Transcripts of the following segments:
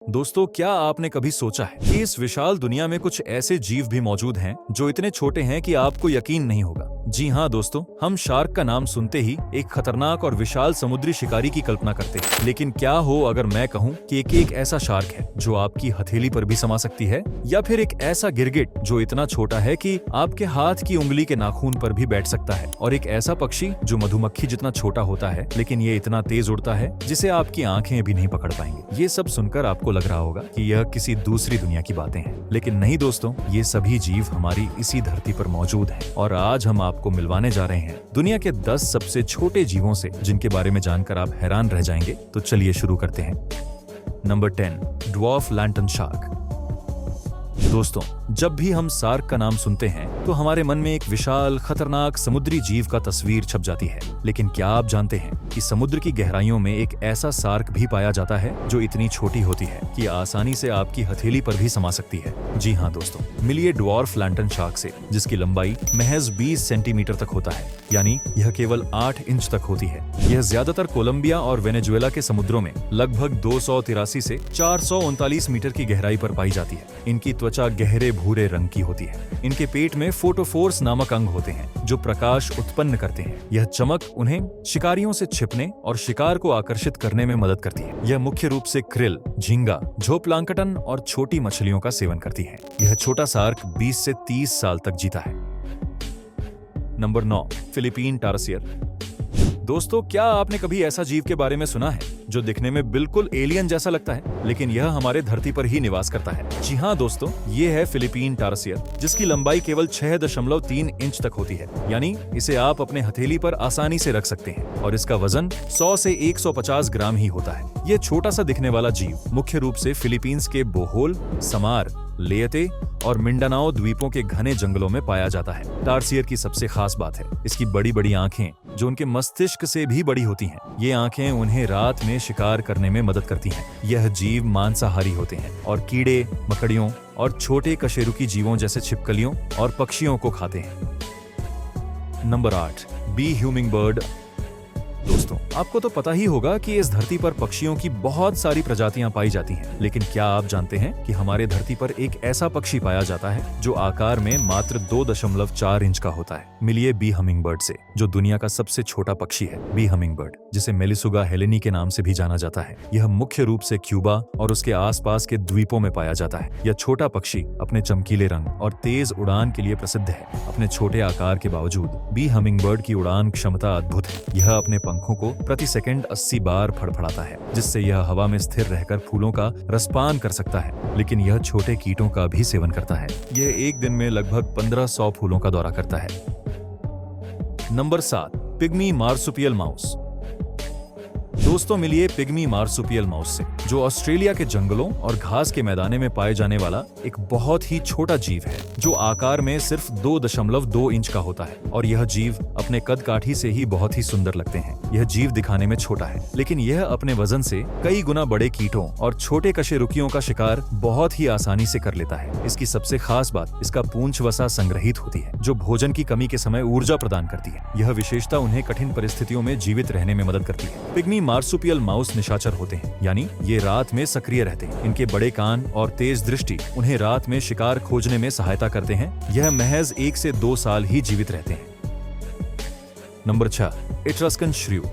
दोस्तों, क्या आपने कभी सोचा है कि इस विशाल दुनिया में कुछ ऐसे जीव भी मौजूद हैं जो इतने छोटे हैं कि आपको यकीन नहीं होगा। जी हाँ दोस्तों, हम शार्क का नाम सुनते ही एक खतरनाक और विशाल समुद्री शिकारी की कल्पना करते हैं। लेकिन क्या हो अगर मैं कहूँ कि एक ऐसा शार्क है जो आपकी हथेली पर भी समा सकती है, या फिर एक ऐसा गिरगिट जो इतना छोटा है कि आपके हाथ की उंगली के नाखून पर भी बैठ सकता है, और एक ऐसा पक्षी जो मधुमक्खी जितना छोटा होता है लेकिन ये इतना तेज उड़ता है जिसे आपकी आंखें भी नहीं पकड़ पाएंगे। ये सब सुनकर आपको लग रहा होगा कि यह किसी दूसरी दुनिया की बातें हैं, लेकिन नहीं दोस्तों, ये सभी जीव हमारी इसी धरती पर मौजूद हैं। और आज हम आपको मिलवाने जा रहे हैं दुनिया के 10 सबसे छोटे जीवों से, जिनके बारे में जानकर आप हैरान रह जाएंगे। तो चलिए शुरू करते हैं। Number 10, dwarf lantern shark. दोस्तों, जब भी हम शार्क का नाम सुनते हैं तो हमारे मन में एक विशाल खतरनाक समुद्री जीव का तस्वीर छप जाती है। लेकिन क्या आप जानते हैं कि समुद्र की गहराइयों में एक ऐसा शार्क भी पाया जाता है जो इतनी छोटी होती है कि आसानी से आपकी हथेली पर भी समा सकती है। जी हाँ दोस्तों, मिलिए ड्वार्फ लैंटर्न शार्क से, जिसकी लंबाई महज 20 सेंटीमीटर तक होता है, यानी यह केवल 8 इंच तक होती है। यह ज्यादातर कोलंबिया और वेनेजुएला के समुद्रों में लगभग 283 से 439 मीटर की गहराई पर पाई जाती है। इनकी त्वचा गहरे भूरे रंग की होती है। इनके पेट में फोटोफोर्स नामक अंग होते हैं जो प्रकाश उत्पन्न करते हैं। यह चमक उन्हें शिकारियों से छिपने और शिकार को आकर्षित करने में मदद करती है। यह मुख्य रूप से क्रिल, झींगा, झोप्लांकटन और छोटी मछलियों का सेवन करती है। यह छोटा शार्क 20 से 30 साल तक जीता है। Number 9, Philippine tarsier. दोस्तों, क्या आपने कभी ऐसा जीव के बारे में सुना है जो दिखने में बिल्कुल एलियन जैसा लगता है, लेकिन यह हमारे धरती पर ही निवास करता है? जी हाँ दोस्तों, ये है फिलीपीन टारसियर, जिसकी लंबाई केवल 6.3 इंच तक होती है, यानी इसे आप अपने हथेली पर आसानी से रख सकते हैं, और इसका वजन 100 से 150 ग्राम ही होता है। यह छोटा सा दिखने वाला जीव मुख्य रूप से फिलीपींस के बोहोल, समार, लेयते और मिंडानाओ द्वीपों के घने जंगलों में पाया जाता है। टारसियर की सबसे खास बात है इसकी बड़ी बड़ी आंखें, जो उनके मस्तिष्क से भी बड़ी होती हैं। ये आंखें उन्हें रात में शिकार करने में मदद करती हैं। यह जीव मांसाहारी होते हैं और कीड़े, मकड़ियों और छोटे कशेरुकी जीवों जैसे छिपकलियों और पक्षियों को खाते हैं। Number 8, bee hummingbird. दोस्तों, आपको तो पता ही होगा कि इस धरती पर पक्षियों की बहुत सारी प्रजातियां पाई जाती हैं, लेकिन क्या आप जानते हैं कि हमारे धरती पर एक ऐसा पक्षी पाया जाता है जो आकार में मात्र 2.4 इंच का होता है? मिलिए बी हमिंगबर्ड से, जो दुनिया का सबसे छोटा पक्षी है। बी हमिंगबर्ड, जिसे मेलिसुगा हेलेनी के नाम से भी जाना जाता है, यह मुख्य रूप से क्यूबा और उसके आसपास के द्वीपों में पाया जाता है। यह छोटा पक्षी अपने चमकीले रंग और तेज उड़ान के लिए प्रसिद्ध है। अपने छोटे आकार के बावजूद बी हमिंगबर्ड की उड़ान क्षमता अद्भुत है। यह अपने पंखों को प्रति सेकंड 80 बार फड़फड़ाता है, जिससे यह हवा में स्थिर रहकर फूलों का रसपान कर सकता है। लेकिन यह छोटे कीटों का भी सेवन करता है। यह एक दिन में लगभग 1500 फूलों का दौरा करता है। Number 7, pygmy marsupial mouse. दोस्तों, मिलिए पिग्मी मार्सुपियल माउस से, जो ऑस्ट्रेलिया के जंगलों और घास के मैदाने में पाए जाने वाला एक बहुत ही छोटा जीव है, जो आकार में सिर्फ 2.2 इंच का होता है। और यह जीव अपने कद काठी से ही बहुत ही सुंदर लगते हैं। यह जीव दिखाने में छोटा है, लेकिन यह अपने वजन से कई गुना बड़े कीटों और छोटे कशेरुकियों का शिकार बहुत ही आसानी से कर लेता है। इसकी सबसे खास बात इसका पूंछ वसा संग्रहित होती है, जो भोजन की कमी के समय ऊर्जा प्रदान करती है। यह विशेषता उन्हें कठिन परिस्थितियों में जीवित रहने में मदद करती है। पिग्मी मार्सुपियल माउस निशाचर होते हैं, यानी ये रात में सक्रिय रहते हैं। इनके बड़े कान और तेज दृष्टि उन्हें रात में शिकार खोजने में सहायता करते हैं। यह महज 1 से 2 साल ही जीवित रहते हैं। नंबर 6, इट्रस्कन श्रियू।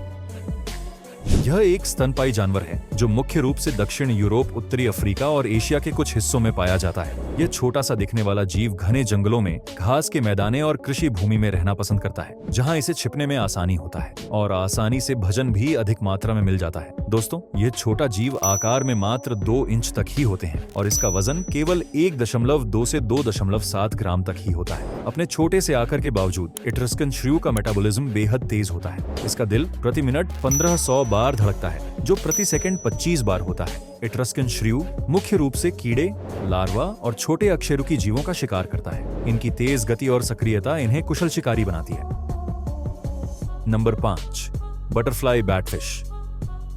यह एक स्तनपायी जानवर है जो मुख्य रूप से दक्षिण यूरोप, उत्तरी अफ्रीका और एशिया के कुछ हिस्सों में पाया जाता है। यह छोटा सा दिखने वाला जीव घने जंगलों में, घास के मैदाने और कृषि भूमि में रहना पसंद करता है, जहां इसे छिपने में आसानी होता है और आसानी से भोजन भी अधिक मात्रा में मिल जाता है। दोस्तों, यह छोटा जीव आकार में मात्र 2 इंच तक ही होते हैं और इसका वजन केवल 1.2 से 2.7 ग्राम तक ही होता है। अपने छोटे से आकार के बावजूद इट्रस्कन श्रियू का मेटाबॉलिज्म बेहद तेज होता है। इसका दिल प्रति मिनट 1500 बार धड़कता है, जो प्रति सेकंड 25 बार होता है। इट्रस्कन श्रियू मुख्य रूप से कीड़े, लार्वा और छोटे अकशेरुकी जीवों का शिकार करता है। इनकी तेज गति और सक्रियता इन्हें कुशल शिकारी बनाती है। Number 5, butterfly batfish.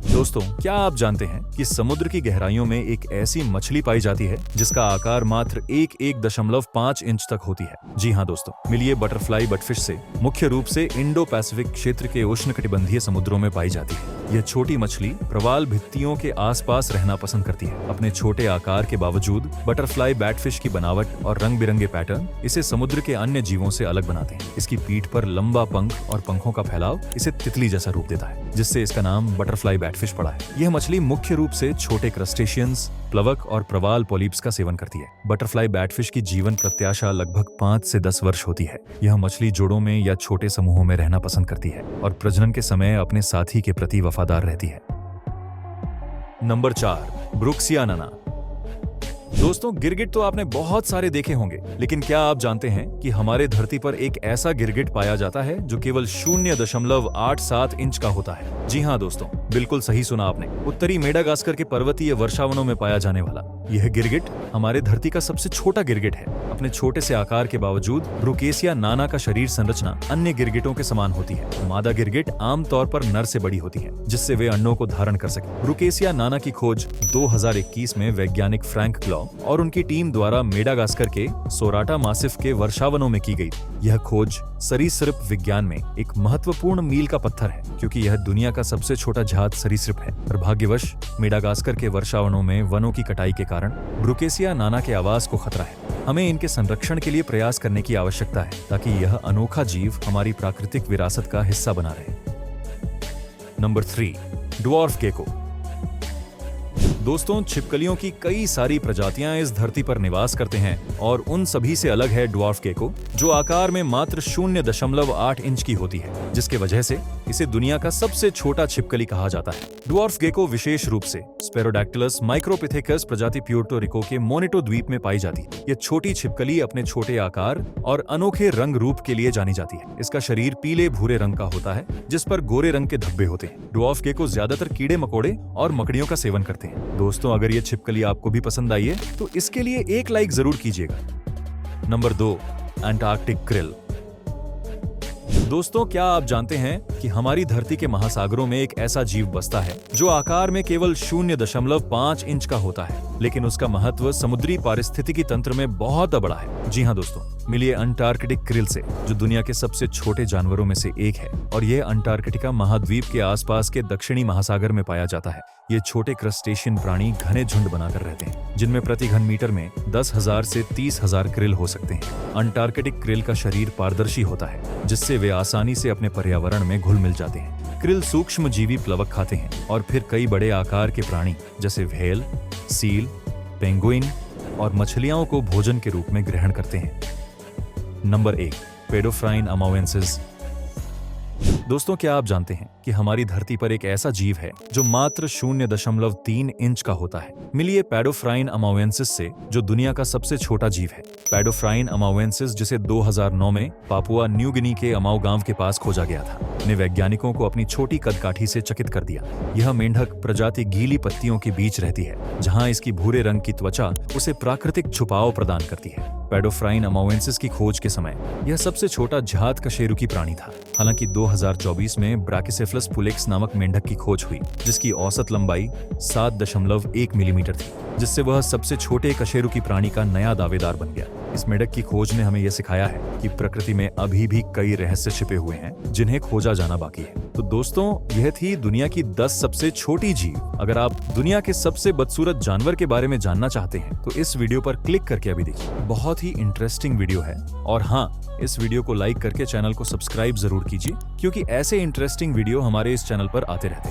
दोस्तों, क्या आप जानते हैं कि समुद्र की गहराइयों में एक ऐसी मछली पाई जाती है जिसका आकार मात्र 1.5 इंच तक होती है? जी हाँ दोस्तों, मिलिए बटरफ्लाई बटफिश से। मुख्य रूप से इंडो पैसिफिक क्षेत्र के उष्णकटिबंधीय समुद्रों में पाई जाती है। यह छोटी मछली प्रवाल भित्तियों के आसपास रहना पसंद करती है। अपने छोटे आकार के बावजूद बटरफ्लाई बैटफिश की बनावट और रंग बिरंगे पैटर्न इसे समुद्र के अन्य जीवों से अलग बनाते हैं। इसकी पीठ पर लंबा पंख और पंखों का फैलाव इसे तितली जैसा रूप देता है, जिससे इसका नाम बटरफ्लाई बैटफिश पड़ा है। यह मछली मुख्य रूप से छोटे क्रस्टेशियंस, प्लवक और प्रवाल पॉलिप्स का सेवन करती है। बटरफ्लाई बैटफिश की जीवन प्रत्याशा लगभग 5 से 10 वर्ष होती है। यह मछली जोड़ों में या छोटे समूहों में रहना पसंद करती है और प्रजनन के समय अपने साथी के प्रति वफादार रहती है। नंबर 4, ब्रुक्सिया नना। दोस्तों, गिरगिट तो आपने बहुत सारे देखे होंगे, लेकिन क्या आप जानते हैं कि हमारे धरती पर एक ऐसा गिरगिट पाया जाता है जो केवल 0.87 इंच का होता है? जी हाँ दोस्तों, बिल्कुल सही सुना आपने। उत्तरी मेडागास्कर के पर्वतीय वर्षावनों में पाया जाने वाला यह गिरगिट हमारे धरती का सबसे छोटा गिरगिट है। अपने छोटे से आकार के बावजूद ब्रुकेसिया नाना का शरीर संरचना अन्य गिरगिटों के समान होती है। मादा गिरगिट आमतौर पर नर से बड़ी होती है, जिससे वे अंडों को धारण कर सके। ब्रुकेसिया नाना की खोज 2021 में वैज्ञानिक फ्रैंक क्लॉ और उनकी टीम द्वारा मेडागास्कर के सोराटा मासिफ के वर्षावनों में की गई। यह खोज सरीसृप विज्ञान में एक महत्वपूर्ण मील का पत्थर है, क्योंकि यह दुनिया का सबसे छोटा जात सरीसृप है। दुर्भाग्यवश मेडागास्कर के वर्षावनों में वनों की कटाई के कारण ब्रुकेसिया नाना के आवास को खतरा है। हमें इनके संरक्षण के लिए प्रयास करने की आवश्यकता है, ताकि यह अनोखा जीव हमारी प्राकृतिक विरासत का हिस्सा बना रहे। Number 3, dwarf gecko. दोस्तों, छिपकलियों की कई सारी प्रजातियां इस धरती पर निवास करते हैं और उन सभी से अलग है ड्वार्फ गेको, जो आकार में मात्र 0.8 इंच की होती है, जिसके वजह से इसे दुनिया का सबसे छोटा छिपकली कहा जाता है। ड्वार्फ गेको विशेष रूप से स्पेरोडैक्टिलस माइक्रोपिथेकस प्रजाति प्यूर्टो रिको के मोनिटो द्वीप में पाई जाती है। यह छोटी छिपकली अपने छोटे आकार और अनोखे रंग रूप के लिए जानी जाती है। इसका शरीर पीले भूरे रंग का होता है, जिस पर गोरे रंग के धब्बे होते हैं। ड्वार्फ गेको ज्यादातर कीड़े मकोड़े और मकड़ियों का सेवन करते हैं। दोस्तों, अगर ये छिपकली आपको भी पसंद आई है तो इसके लिए एक लाइक जरूर कीजिएगा। Number 2, Antarctic krill. दोस्तों, क्या आप जानते हैं कि हमारी धरती के महासागरों में एक ऐसा जीव बसता है जो आकार में केवल 0.5 इंच का होता है, लेकिन उसका महत्व समुद्री पारिस्थितिकी तंत्र में बहुत बड़ा है। जी हाँ दोस्तों, मिलिए अंटार्कटिक क्रिल से, जो दुनिया के सबसे छोटे जानवरों में से एक है और यह अंटार्कटिका महाद्वीप के आसपास के दक्षिणी महासागर में पाया जाता है। ये छोटे क्रस्टेशियन प्राणी घने झुंड बनाकर रहते हैं, जिनमें प्रति घन मीटर में 10,000 से 30,000 क्रिल हो सकते हैं। अंटार्कटिक क्रिल का शरीर पारदर्शी होता है, जिससे वे आसानी से अपने पर्यावरण में घुल मिल जाते हैं। क्रिल सूक्ष्म जीवी प्लवक खाते हैं और फिर कई बड़े आकार के प्राणी जैसे व्हेल, सील, पेंगुइन और मछलियों को भोजन के रूप में ग्रहण करते हैं। नंबर 1, पेडोफ्राइन अमावेंसिस। दोस्तों, क्या आप जानते हैं कि हमारी धरती पर एक ऐसा जीव है जो मात्र 0.3 इंच का होता है? मिलिए पेडोफ्राइन अमावेंसिस से, जो दुनिया का सबसे छोटा जीव है। पेडोफ्राइन अमावेंसिस, जिसे 2009 में पापुआ न्यू गिनी के अमाउ गांव के पास खोजा गया था, ने वैज्ञानिकों को अपनी छोटी कदकाठी से चकित कर दिया। यह मेंढक प्रजाति गीली पत्तियों के बीच रहती है, जहां इसकी भूरे रंग की त्वचा उसे प्राकृतिक छुपाव प्रदान करती है। पेडोफ्राइन अमावेंसिस की खोज के समय यह सबसे छोटा झात कशेरुकी प्राणी था। हालांकि 2024 में ब्रैकिसेफलस पुलेक्स नामक मेंढक की खोज हुई, जिसकी औसत लंबाई 7.1 मिलीमीटर थी, जिससे वह सबसे छोटे कशेरुकी प्राणी का नया दावेदार बन गया। इस मेंढक की खोज ने हमें यह सिखाया है कि प्रकृति में अभी भी कई रहस्य छिपे हुए हैं, जिन्हें खोजा जाना बाकी है। तो दोस्तों, यह थी दुनिया की 10 सबसे छोटी जीव। अगर आप दुनिया के सबसे बदसूरत जानवर के बारे में जानना चाहते हैं तो इस वीडियो पर क्लिक करके अभी देखिए। बहुत ही इंटरेस्टिंग वीडियो है। और हाँ, इस वीडियो को लाइक करके चैनल को सब्सक्राइब जरूर कीजिए, क्योंकि ऐसे इंटरेस्टिंग वीडियो हमारे इस चैनल पर आते रहते हैं।